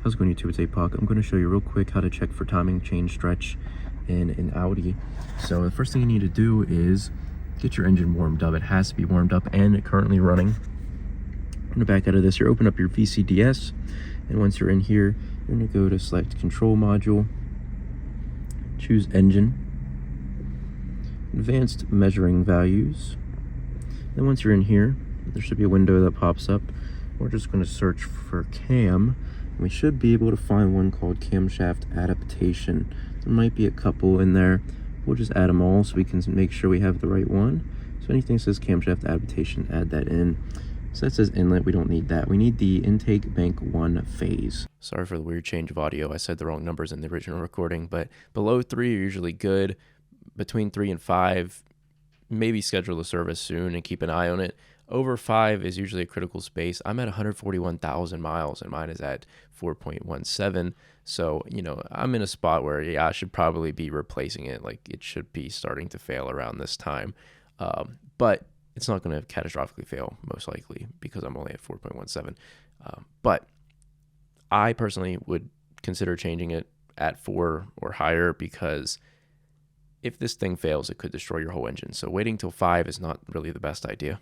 How's it going, YouTube? It's APOC. I'm going to show you real quick how to check for timing chain stretch in an Audi. So the first thing you need to do is get your engine warmed up. It has to be warmed up and currently running. I'm going to back out of this. You open up your VCDS, and once you're in here, you're going to go to select Control Module, choose Engine, Advanced Measuring Values. Then once you're in here, there should be a window that pops up. We're just going to search for cam. We should be able to find one called Camshaft Adaptation. There might be a couple in there. We'll just add them all so we can make sure we have the right one. So anything that says Camshaft Adaptation, add that in. So that says inlet, we don't need that. We need the intake bank 1 phase. Sorry for the weird change of audio. I said the wrong numbers in the original recording, but below 3 are usually good. Between 3 and 5, maybe schedule a service soon and keep an eye on it. Over 5 is usually a critical space. I'm at 141,000 miles and mine is at 4.17. So, you know, I'm in a spot where, yeah, I should probably be replacing it. Like, it should be starting to fail around this time. But it's not going to catastrophically fail, most likely, because I'm only at 4.17. But I personally would consider changing it at 4 or higher, because if this thing fails, it could destroy your whole engine. So waiting till 5 is not really the best idea.